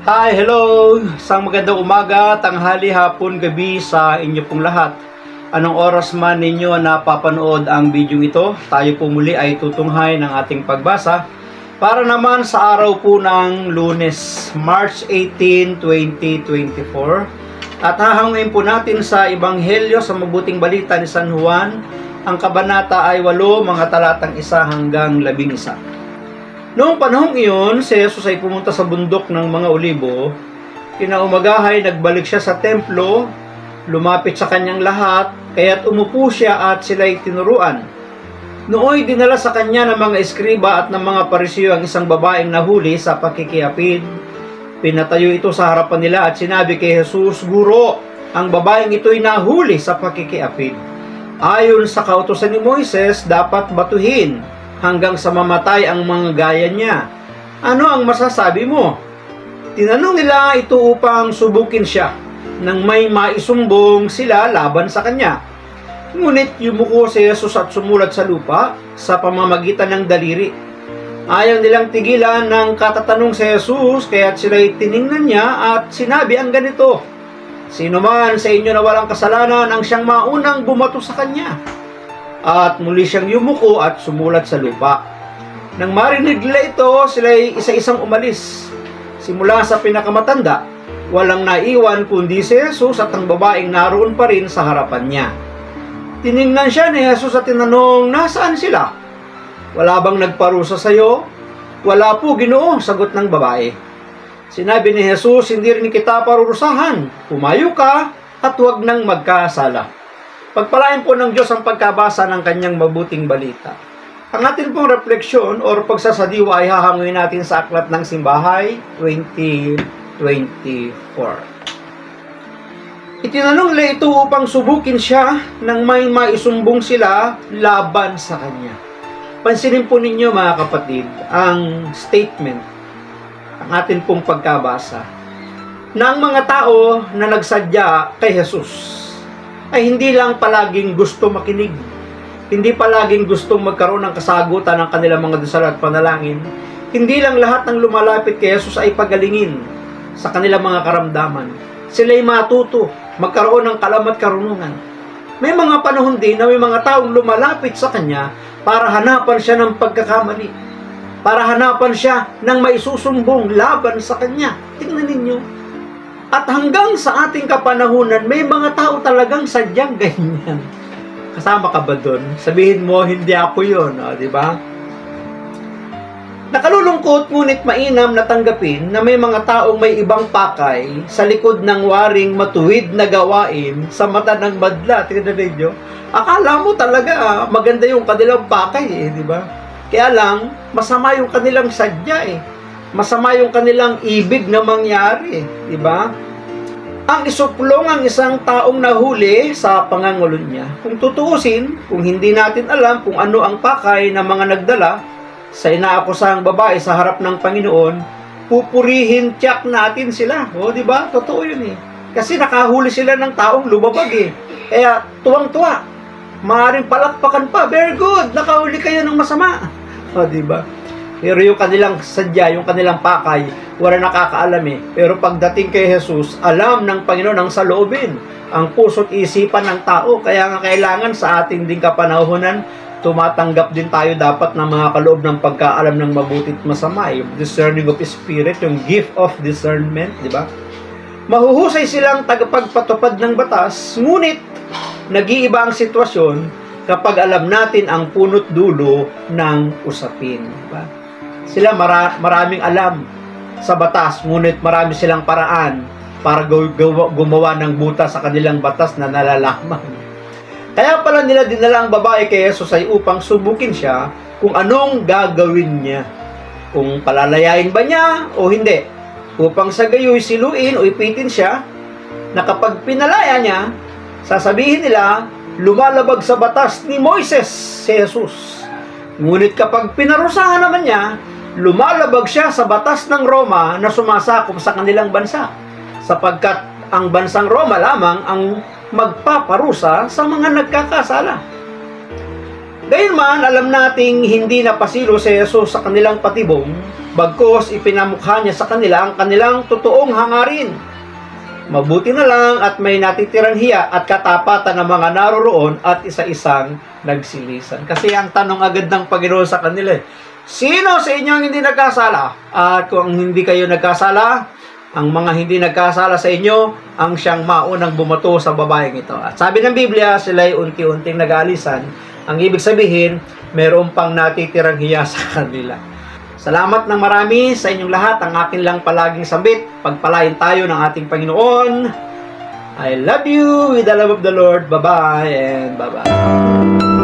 Hi, hello! Isang magandang umaga, tanghali, hapon, gabi sa inyo pong lahat. Anong oras man ninyo napapanood ang video ito, tayo po muli ay tutunghay ng ating pagbasa para naman sa araw po ng Lunes, March 18, 2024. At hahangin po natin sa Ebanghelyo sa mabuting balita ni San Juan. Ang kabanata ay 8, mga talatang 1 hanggang 11. Noong panahong iyon, si Jesus ay pumunta sa bundok ng mga Olibo. Kinaumagahay, nagbalik siya sa templo, lumapit sa kanyang lahat, kaya't umupo siya at sila'y tinuruan. Nooy dinala sa kanya ng mga eskriba at ng mga parisiyo ang isang babaeng nahuli sa pakikiapid. Pinatayo ito sa harapan nila at sinabi kay Jesus, "Guro, ang babaeng ito'y nahuli sa pakikiapid. Ayon sa kautusan ni Moises, dapat batuhin hanggang sa mamatay ang mga gaya niya. Ano ang masasabi mo?" Tinanong nila ito upang subukin siya nang may maisumbong sila laban sa kanya. Ngunit yumuko si Jesus at sumulat sa lupa sa pamamagitan ng daliri. Ayaw nilang tigilan ng katatanong si Jesus, kaya't sila'y tiningnan niya at sinabi ang ganito, "Sino man sa inyo na walang kasalanan ang siyang maunang bumato sa kanya." At muli siyang yumuko at sumulat sa lupa. Nang marinig nila ito, sila'y isa-isang umalis. Simula sa pinakamatanda, walang naiwan kundi si Jesus at ang babaeng naroon pa rin sa harapan niya. Tiningnan siya ni Jesus at tinanong, "Nasaan sila? Wala bang nagparusa sa iyo?" "Wala po, Ginoo," sagot ng babae. Sinabi ni Jesus, "Hindi rin kita parurusahan. Pumayo ka at huwag nang magkasala." Pagpalain po ng Diyos ang pagkabasa ng kanyang mabuting balita. Ang atin pong refleksyon o pagsasadiwa ay hahangin natin sa Aklat ng Simbahay 2024. Itinanong nila ito upang subukin siya nang may maisumbong sila laban sa kanya. Pansinin po ninyo mga kapatid ang statement, ang atin pong pagkabasa, na ang mga tao na nagsadya kay Jesus ay hindi lang palaging gusto makinig, hindi palaging gustong magkaroon ng kasagutan ng kanilang mga dasal at panalangin, hindi lang lahat ng lumalapit kay Jesus ay pagalingin sa kanilang mga karamdaman. Sila'y matuto, magkaroon ng kalam at karunungan. May mga panahon din na may mga taong lumalapit sa Kanya para hanapan siya ng pagkakamali, para hanapan siya ng maisusumbong laban sa Kanya. Tingnan ninyo. At hanggang sa ating kapanahunan, may mga tao talagang sadyang ganyan. Kasama ka ba doon? Sabihin mo, hindi ako yun. Di ba? Nakalulungkot, ngunit mainam na tanggapin na may mga taong may ibang pakay sa likod ng waring matuwid na gawain sa mata ng madla. Tingnan ninyo. Akala mo talaga maganda yung kanilang pakay, di ba? Kaya lang, masama yung kanilang sadya Masama yung kanilang ibig na mangyari, di ba? Ang isuplong ang isang taong nahuli sa pangangulo niya. Kung tutuusin, kung hindi natin alam kung ano ang pakay ng mga nagdala sa inaakusahang babae sa harap ng Panginoon, pupurihin tiyak natin sila. O, di ba? Totoo yun Kasi nakahuli sila ng taong lumabag Kaya tuwang-tuwa. Maaaring palakpakan pa. Very good! Nakahuli kayo ng masama. O, di ba? Pero yung kanilang sadya, yung kanilang pakay, wala nakakaalam Pero pagdating kay Jesus, alam ng Panginoon ang saloobin, ang puso't isipan ng tao. Kaya nga kailangan sa ating ding kapanahunan, tumatanggap din tayo dapat ng mga kaloob ng pagkaalam ng mabuti at masama. Yung discerning of spirit, yung gift of discernment, di ba? Mahuhusay silang tagapagpatupad ng batas, ngunit nag-iiba ang sitwasyon kapag alam natin ang punot dulo ng usapin. Di ba? Sila maraming alam sa batas, ngunit marami silang paraan para gumawa ng butas sa kanilang batas na nalalaman. Kaya pala nila dinala ang babae kay Jesus ay upang subukin siya kung anong gagawin niya. Kung palalayain ba niya o hindi. Upang sa gayoy siluin o ipitin siya na kapag pinalaya niya, sasabihin nila, lumalabag sa batas ni Moises si Jesus. Ngunit kapag pinarusahan naman niya, lumalabag siya sa batas ng Roma na sumasakop sa kanilang bansa, sapagkat ang bansang Roma lamang ang magpaparusa sa mga nagkakasala. Gayunman, alam nating hindi napasilo si Jesus sa kanilang patibong, bagkus ipinamukha niya sa kanila ang kanilang totoong hangarin. Mabuti na lang at may natitirang hiya at katapatan ng mga naroroon at isa-isang nagsilisan. Kasi ang tanong agad ng Panginoon sa kanila, sino sa inyo ang hindi nagkasala? At kung hindi kayo nagkasala, ang mga hindi nagkasala sa inyo, ang siyang maunang bumato sa babaeng ito. At sabi ng Biblia, sila'y unti-unting nag-aalisan. Ang ibig sabihin, meron pang natitirang hiya sa kanila. Salamat ng marami sa inyong lahat. Ang akin lang palaging sambit. Pagpalain tayo ng ating Panginoon. I love you with the love of the Lord. Bye-bye and bye-bye.